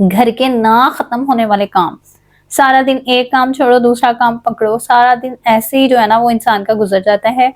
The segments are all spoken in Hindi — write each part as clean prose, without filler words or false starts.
घर के ना खत्म होने वाले काम, सारा दिन एक काम छोड़ो दूसरा काम पकड़ो, सारा दिन ऐसे ही जो है ना वो इंसान का गुजर जाता है।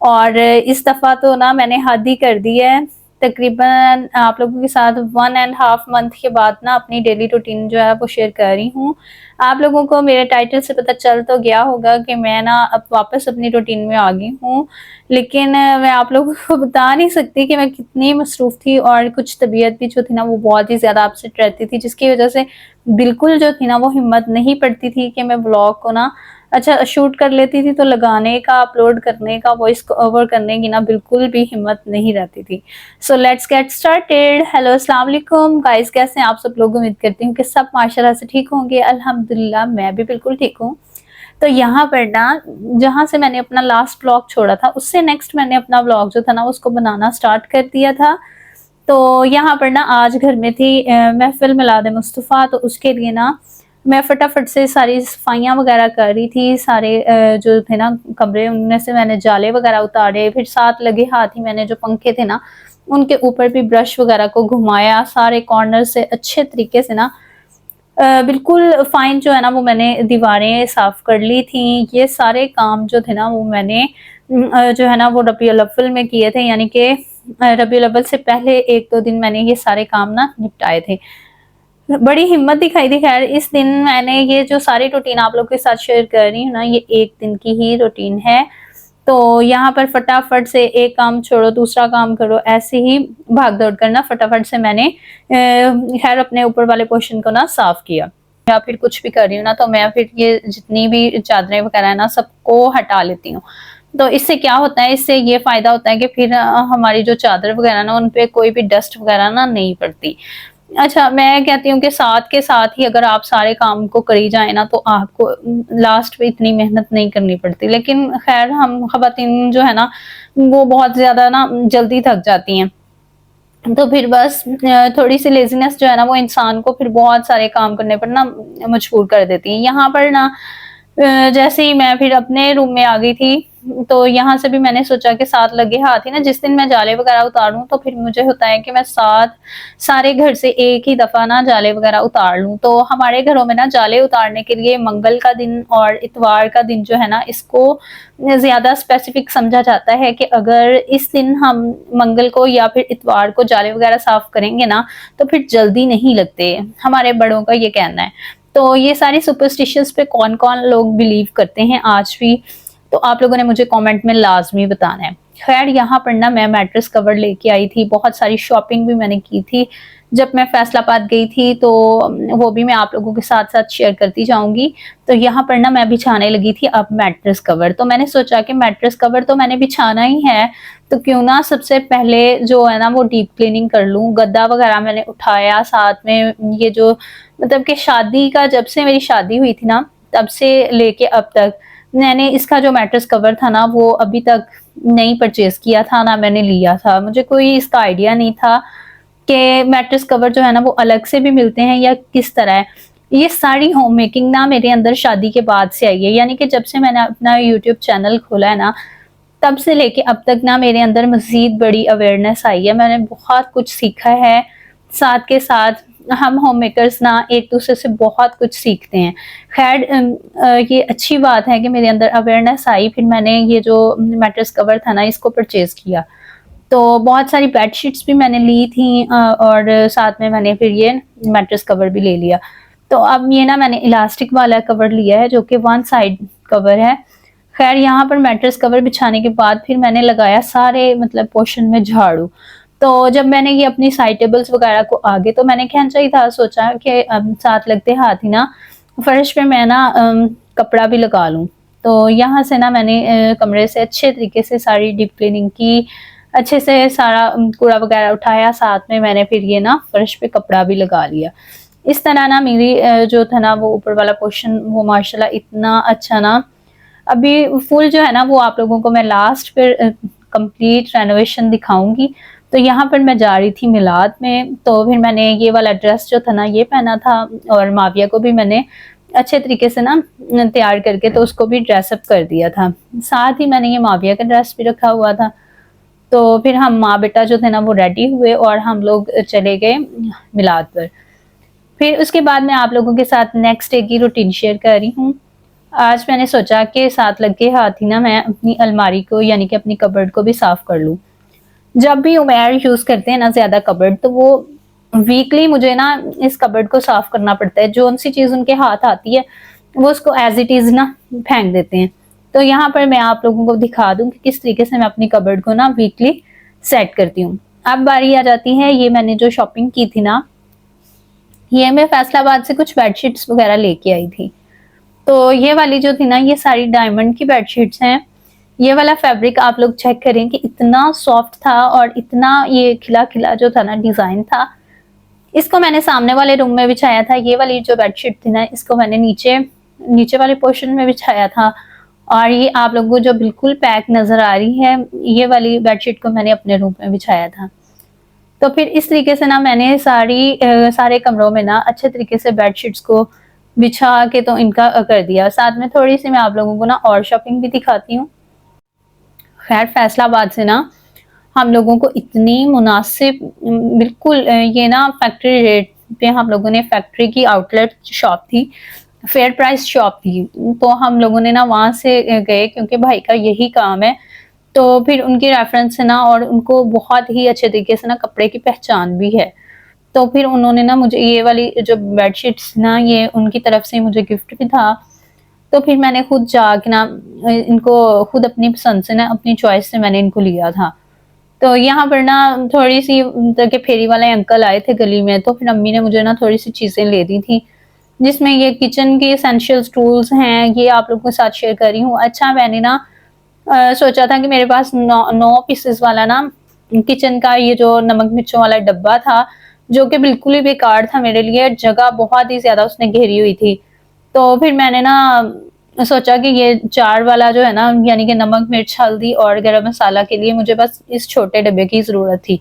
और इस दफा तो ना मैंने हद ही कर दी है। तकरीबन आप लोगों के साथ 1.5 मंथ के बाद ना अपनी डेली रूटीन जो है वो शेयर कर रही हूँ। आप लोगों को मेरे टाइटल से पता चल तो गया होगा कि मैं ना अब वापस अपनी रूटीन में आ गई हूँ, लेकिन मैं आप लोगों को बता नहीं सकती कि मैं कितनी मसरूफ थी। और कुछ तबीयत भी जो थी ना वो बहुत ही ज़्यादा अपसेट रहती थी, जिसकी वजह से बिल्कुल जो थी ना वो हिम्मत नहीं पड़ती थी कि मैं व्लॉग को ना अच्छा शूट कर लेती थी तो लगाने का, अपलोड करने का, वॉइस ओवर करने की ना बिल्कुल भी हिम्मत नहीं रहती थी। So let's get started. Hello अस्सलाम वालेकुम गाइस, कैसे हैं आप सब लोग? उम्मीद करती हूँ कि सब माशाल्लाह से ठीक होंगे। अल्हम्दुलिल्लाह मैं भी बिल्कुल ठीक हूँ। तो यहाँ पर ना जहाँ से मैंने अपना लास्ट व्लॉग छोड़ा था उससे नेक्स्ट मैंने अपना व्लॉग जो था ना उसको बनाना स्टार्ट कर दिया था। तो यहाँ पर ना आज घर में थी महफिल मिलाद मुस्तफ़ा, तो उसके लिए ना मैं फटाफट से सारी सफाइयाँ वगैरह कर रही थी। सारे जो थे ना कमरे उनमें से मैंने जाले वगैरह उतारे, फिर साथ लगे हाथ ही मैंने जो पंखे थे ना उनके ऊपर भी ब्रश वगैरह को घुमाया, सारे कॉर्नर से अच्छे तरीके से ना बिल्कुल फाइन जो है ना वो मैंने दीवारें साफ कर ली थी। ये सारे काम जो थे ना वो मैंने जो है ना वो रबीउल अव्वल में किए थे, यानी कि रबीउल अव्वल से पहले 1-2 दिन मैंने ये सारे काम ना निपटाए थे। बड़ी हिम्मत दिखाई थी। खैर इस दिन मैंने ये जो सारी रूटीन आप लोगों के साथ शेयर कर रही हूँ ना ये 1 दिन की ही रूटीन है। तो यहाँ पर फटाफट से एक काम छोड़ो दूसरा काम करो, ऐसे ही भाग दौड़ करना फटाफट से मैंने खैर अपने ऊपर वाले पोर्शन को ना साफ किया। या फिर कुछ भी कर रही हूँ ना तो मैं फिर ये जितनी भी चादरें वगैरह है ना सबको हटा लेती हूँ। तो इससे क्या होता है, इससे ये फायदा होता है कि फिर हमारी जो चादर वगैरह ना उन पे कोई भी डस्ट वगैरह ना नहीं पड़ती। अच्छा, मैं कहती हूँ कि साथ के साथ ही अगर आप सारे काम को करी जाए ना तो आपको लास्ट पे इतनी मेहनत नहीं करनी पड़ती। लेकिन खैर हम खवातीन जो है ना वो बहुत ज्यादा ना जल्दी थक जाती हैं, तो फिर बस थोड़ी सी लेजीनेस जो है ना वो इंसान को फिर बहुत सारे काम करने पर ना मजबूर कर देती है। यहाँ पर ना जैसे ही मैं फिर अपने रूम में आ गई थी तो यहाँ से भी मैंने सोचा कि साथ लगे हाथ ही ना जिस दिन मैं जाले वगैरह उतारूं तो फिर मुझे होता है कि मैं सारे घर से एक ही दफा ना जाले वगैरह उतार लूं। तो हमारे घरों में ना जाले उतारने के लिए मंगल का दिन और इतवार का दिन जो है ना इसको ज्यादा स्पेसिफिक समझा जाता है कि अगर इस दिन हम मंगल को या फिर इतवार को जाले वगैरह साफ करेंगे ना तो फिर जल्दी नहीं लगते, हमारे बड़ों का ये कहना है। तो ये सारी सुपरस्टिशंस पे कौन कौन लोग बिलीव करते हैं आज भी, तो आप लोगों ने मुझे कमेंट में लाजमी बताना है। खैर यहाँ पर ना मैं मैट्रेस कवर लेके आई थी, बहुत सारी शॉपिंग भी मैंने की थी जब मैं फैसलाबाद गई थी, तो वो भी मैं आप लोगों के साथ साथ शेयर करती जाऊंगी। तो यहाँ पर ना मैं बिछाने लगी थी अब मैट्रेस कवर, तो मैंने सोचा कि मैट्रेस कवर तो मैंने बिछाना ही है तो क्यों ना सबसे पहले जो है ना वो डीप क्लीनिंग कर लूँ। गद्दा वगैरह मैंने उठाया, साथ में ये जो मतलब कि शादी का जब से मेरी शादी हुई थी ना तब से लेके अब तक मैंने इसका जो मैट्रेस कवर था ना वो अभी तक नहीं परचेज किया था, ना मैंने लिया था। मुझे कोई इसका आइडिया नहीं था कि मैट्रेस कवर जो है ना वो अलग से भी मिलते हैं या किस तरह है। ये सारी होम मेकिंग ना मेरे अंदर शादी के बाद से आई है, यानी कि जब से मैंने अपना यूट्यूब चैनल खोला है ना तब से लेके अब तक ना मेरे अंदर मजीद बड़ी अवेयरनेस आई है, मैंने बहुत कुछ सीखा है। साथ के साथ हम होम मेकर्स ना एक दूसरे से बहुत कुछ सीखते हैं। खैर ये अच्छी बात है कि मेरे अंदर अवेयरनेस आई, फिर मैंने ये जो मैट्रेस कवर था ना इसको परचेज किया। तो बहुत सारी बेडशीट्स भी मैंने ली थी और साथ में मैंने फिर ये मैट्रेस कवर भी ले लिया। तो अब ये ना मैंने इलास्टिक वाला कवर लिया है जो कि वन साइड कवर है। खैर यहाँ पर मैट्रेस कवर बिछाने के बाद फिर मैंने लगाया सारे मतलब पोर्शन में झाड़ू। तो जब मैंने ये अपनी साइड टेबल्स वगैरह को आगे तो मैंने खींचा ही था, सोचा कि साथ लगते हाथ ही ना फर्श पे मैं ना कपड़ा भी लगा लूँ। तो यहाँ से ना मैंने कमरे से अच्छे तरीके से सारी डीप क्लीनिंग की, अच्छे से सारा कूड़ा वगैरह उठाया, साथ में मैंने फिर ये ना फर्श पे कपड़ा भी लगा लिया। इस तरह ना मेरी जो था ना वो ऊपर वाला पोर्शन वो माशाल्लाह इतना अच्छा ना अभी फुल जो है ना वो आप लोगों को मैं लास्ट फिर कंप्लीट रेनोवेशन दिखाऊंगी। तो यहाँ पर मैं जा रही थी मिलाद में, तो फिर मैंने ये वाला ड्रेस जो था ना ये पहना था और माविया को भी मैंने अच्छे तरीके से ना तैयार करके तो उसको भी ड्रेसअप कर दिया था। साथ ही मैंने ये माविया का ड्रेस भी रखा हुआ था। तो फिर हम माँ बेटा जो थे ना वो रेडी हुए और हम लोग चले गए मिलाद पर। फिर उसके बाद मैं आप लोगों के साथ नेक्स्ट डे की रूटीन शेयर कर रही हूँ। आज मैंने सोचा कि साथ लग के हाथ ही ना मैं अपनी अलमारी को यानी कि अपनी कबर्ड को भी साफ कर लूँ। जब भी उमैर यूज करते हैं ना ज्यादा कबर्ड, तो वो वीकली मुझे ना इस कबर्ड को साफ करना पड़ता है। जो उनसी चीज उनके हाथ आती है वो उसको एज इट इज ना फेंक देते हैं। तो यहाँ पर मैं आप लोगों को दिखा दूं कि किस तरीके से मैं अपनी कबर्ड को ना वीकली सेट करती हूँ। अब बारी आ जाती है, ये मैंने जो शॉपिंग की थी ना, ये मैं फैसलाबाद से कुछ बेडशीट्स वगैरह लेके आई थी। तो ये वाली जो थी ना, ये सारी डायमंड की बेडशीट्स हैं। ये वाला फैब्रिक आप लोग चेक करें कि इतना सॉफ्ट था और इतना ये खिला खिला जो था ना डिजाइन था। इसको मैंने सामने वाले रूम में बिछाया था। ये वाली जो बेडशीट थी ना, इसको मैंने नीचे नीचे वाले पोर्शन में बिछाया था। और ये आप लोगों को जो बिल्कुल पैक नजर आ रही है, ये वाली बेडशीट को मैंने अपने रूम में बिछाया था। तो फिर इस तरीके से ना मैंने सारे कमरों में ना अच्छे तरीके से बेडशीट्स को बिछा के तो इनका कर दिया। साथ में थोड़ी सी मैं आप लोगों को ना और शॉपिंग भी दिखाती हूँ। खैर फैसलाबाद से ना हम लोगों को इतनी मुनासिब, बिल्कुल ये ना फैक्ट्री रेट पे हम लोगों ने, फैक्ट्री की आउटलेट शॉप थी, फेयर प्राइस शॉप थी, तो हम लोगों ने ना वहां से गए क्योंकि भाई का यही काम है। तो फिर उनकी रेफरेंस से ना, और उनको बहुत ही अच्छे तरीके से ना कपड़े की पहचान भी है। तो फिर उन्होंने ना मुझे ये वाली जो बेडशीट्स ना, ये उनकी तरफ से मुझे गिफ्ट भी था। तो फिर मैंने खुद जाके ना इनको खुद अपनी पसंद से ना, अपनी चॉइस से मैंने इनको लिया था। तो यहाँ पर ना थोड़ी सी के फेरी वाले अंकल आए थे गली में, तो फिर अम्मी ने मुझे ना थोड़ी सी चीजें ले दी थी, जिसमें ये किचन के एसेंशियल्स टूल्स हैं, ये आप लोगों के साथ शेयर कर रही हूँ। अच्छा मैंने ना सोचा था कि मेरे पास 9 पीसेस वाला ना किचन का ये जो नमक मिर्चों वाला डब्बा था, जो कि बिल्कुल ही बेकार था मेरे लिए, जगह बहुत ही ज्यादा उसने घेरी हुई थी। तो फिर मैंने ना सोचा कि ये 4 वाला जो है ना, यानी कि नमक मिर्च हल्दी और गरम मसाला के लिए मुझे बस इस छोटे डब्बे की जरूरत थी।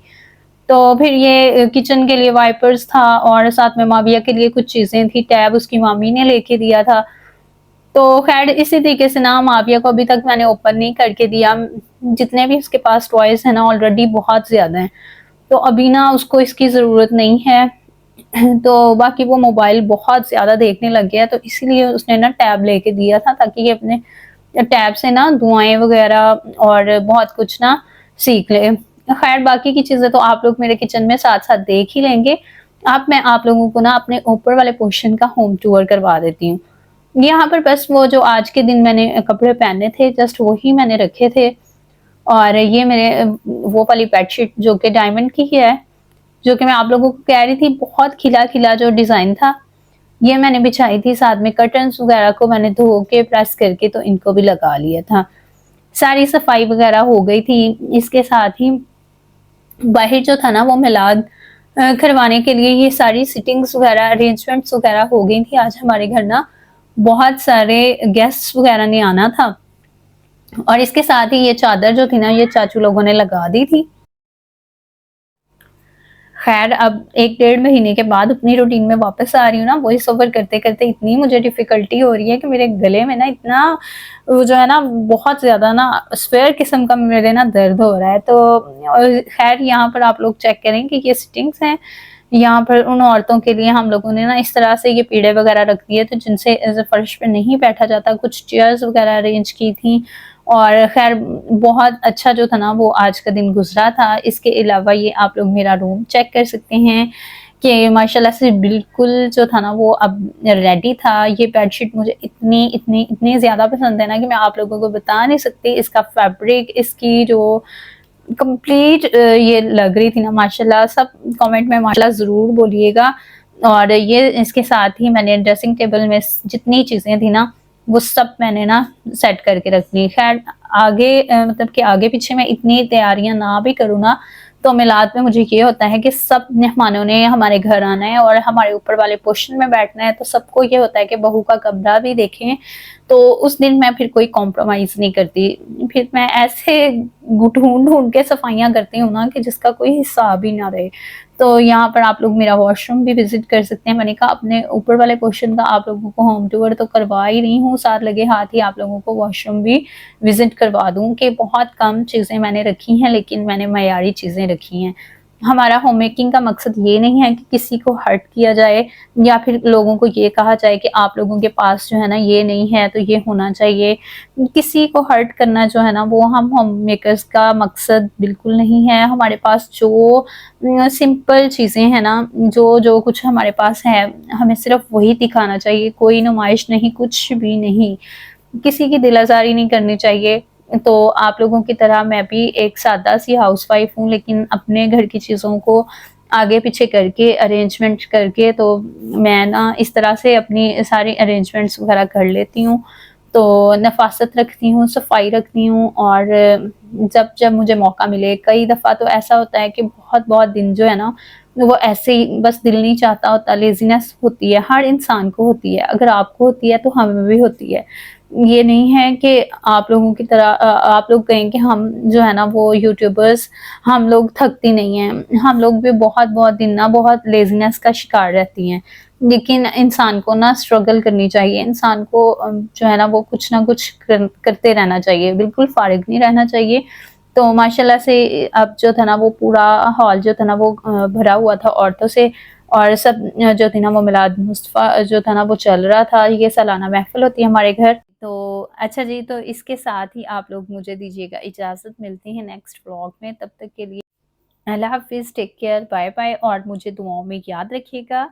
तो फिर ये किचन के लिए वाइपर्स था, और साथ में माविया के लिए कुछ चीजें थी, टैब उसकी मामी ने लेके दिया था। तो खैर इसी तरीके से ना माविया को अभी तक मैंने ओपन नहीं करके दिया। जितने भी उसके पास टॉयज है ना ऑलरेडी बहुत ज्यादा हैं, तो अभी ना उसको इसकी जरूरत नहीं है। तो बाकी वो मोबाइल बहुत ज्यादा देखने लग गया, तो इसीलिए उसने ना टैब लेके दिया था, ताकि ये अपने टैब से ना दुआएं वगैरह और बहुत कुछ ना सीख ले। खैर बाकी की चीजें तो आप लोग मेरे किचन में साथ साथ देख ही लेंगे। अब मैं आप लोगों को ना अपने ऊपर वाले पोर्शन का होम टूर करवा देती हूँ। यहाँ पर बस वो जो आज के दिन मैंने कपड़े पहने थे, जस्ट वही मैंने रखे थे। और ये मेरे वो वाली बेडशीट जो कि डायमंड की ही है, जो कि मैं आप लोगों को कह रही थी, बहुत खिला खिला जो डिजाइन था, ये मैंने बिछाई थी। साथ में कर्टन्स वगैरह को मैंने धो के प्रेस करके तो इनको भी लगा लिया था। सारी सफाई वगैरह हो गई थी। इसके साथ ही बाहर जो था ना वो मिलाद करवाने के लिए ये सारी सिटिंग्स वगैरह अरेंजमेंट्स वगैरह हो गई थी। आज हमारे घर ना बहुत सारे गेस्ट्स वगैरह ने आना था, और इसके साथ ही ये चादर जो थी ना, ये चाचू लोगों ने लगा दी थी। खैर अब 1-1.5 महीने के बाद अपनी रूटीन में वापस आ रही हूँ ना, वॉइस ओवर करते करते इतनी मुझे डिफिकल्टी हो रही है कि मेरे गले में ना इतना वो जो है ना बहुत ज्यादा ना स्वेयर किस्म का मेरे ना दर्द हो रहा है। तो खैर यहाँ पर आप लोग चेक करें कि ये सिटिंग्स हैं। यहाँ पर उन औरतों के लिए हम लोगों ने ना इस तरह से ये पीढ़े वगैरह रख दिए थे जिनसे फर्श पे नहीं बैठा जाता। कुछ चेयर्स वगैरह अरेंज की थी, और खैर बहुत अच्छा जो था ना वो आज का दिन गुजरा था। इसके अलावा ये आप लोग मेरा रूम चेक कर सकते हैं कि माशाल्लाह से बिल्कुल जो था ना वो अब रेडी था। ये बेडशीट मुझे इतनी इतनी इतनी ज़्यादा पसंद है ना कि मैं आप लोगों को बता नहीं सकती। इसका फैब्रिक, इसकी जो कंप्लीट ये लग रही थी ना माशाल्लाह। सब कमेंट में माशाल्लाह ज़रूर बोलिएगा। और ये इसके साथ ही मैंने ड्रेसिंग टेबल में जितनी चीज़ें थी ना वो सब मैंने ना सेट करके रख ली। खैर आगे मतलब कि आगे पीछे मैं इतनी तैयारियां ना भी करूँ ना, तो मिलाद में मुझे ये होता है कि सब मेहमानों ने हमारे घर आना है और हमारे ऊपर वाले पोर्शन में बैठना है, तो सबको ये होता है कि बहू का कमरा भी देखें। तो उस दिन मैं फिर कोई कॉम्प्रोमाइज नहीं करती। फिर मैं ऐसे ढूंढ ढूंढ के सफाइयां करती हूँ ना कि जिसका कोई हिसाब ही ना रहे। तो यहाँ पर आप लोग मेरा वॉशरूम भी विजिट कर सकते हैं। मैंने कहा अपने ऊपर वाले पोर्शन का आप लोगों को होम टूर तो करवा ही रही हूँ, साथ लगे हाथ ही आप लोगों को वॉशरूम भी विजिट करवा दूँ कि बहुत कम चीज़ें मैंने रखी हैं, लेकिन मैंने मयारी चीज़ें रखी हैं। हमारा होम मेकिंग का मकसद ये नहीं है कि किसी को हर्ट किया जाए या फिर लोगों को ये कहा जाए कि आप लोगों के पास जो है ना ये नहीं है तो ये होना चाहिए। किसी को हर्ट करना जो है ना वो हम होम मेकर्स का मकसद बिल्कुल नहीं है। हमारे पास जो सिंपल चीज़ें हैं ना, जो जो कुछ हमारे पास है, हमें सिर्फ वही दिखाना चाहिए, कोई नुमाइश नहीं, कुछ भी नहीं। किसी की दिल आज़ारी नहीं करनी चाहिए। तो आप लोगों की तरह मैं भी एक सादा सी हाउसवाइफ हूँ, लेकिन अपने घर की चीज़ों को आगे पीछे करके अरेंजमेंट करके तो मैं ना इस तरह से अपनी सारी अरेंजमेंट्स वगैरह कर लेती हूँ। तो नफ़ासत रखती हूँ, सफाई रखती हूँ और जब जब मुझे मौका मिले, कई दफ़ा तो ऐसा होता है कि बहुत-बहुत दिन जो है ना वो ऐसे ही बस दिल नहीं चाहता होता, लेज़ीनेस होती है, हर इंसान को होती है। अगर आपको होती है तो हमें भी होती है। ये नहीं है कि आप लोगों की तरह आप लोग कहें कि हम जो है ना वो यूट्यूबर्स हम लोग थकती नहीं हैं। हम लोग भी बहुत-बहुत दिन ना बहुत लेज़ीनेस का शिकार रहती हैं। लेकिन इंसान को ना स्ट्रगल करनी चाहिए, इंसान को जो है ना वो कुछ ना कुछ करते रहना चाहिए, बिल्कुल फ़ारिग नहीं रहना चाहिए। तो माशाल्लाह से अब जो था ना वो पूरा हॉल जो था ना वो भरा हुआ था औरतों से और सब जो थी ना वो मिलाद मुस्तफ़ा जो था ना वो चल रहा था। ये सालाना महफ़िल होती है हमारे घर। तो अच्छा जी, तो इसके साथ ही आप लोग मुझे दीजिएगा इजाज़त, मिलते हैं नेक्स्ट व्लॉग में। तब तक के लिए अल्लाह हाफ़िज़, टेक केयर, बाय-बाय और मुझे दुआओं में याद रखिएगा।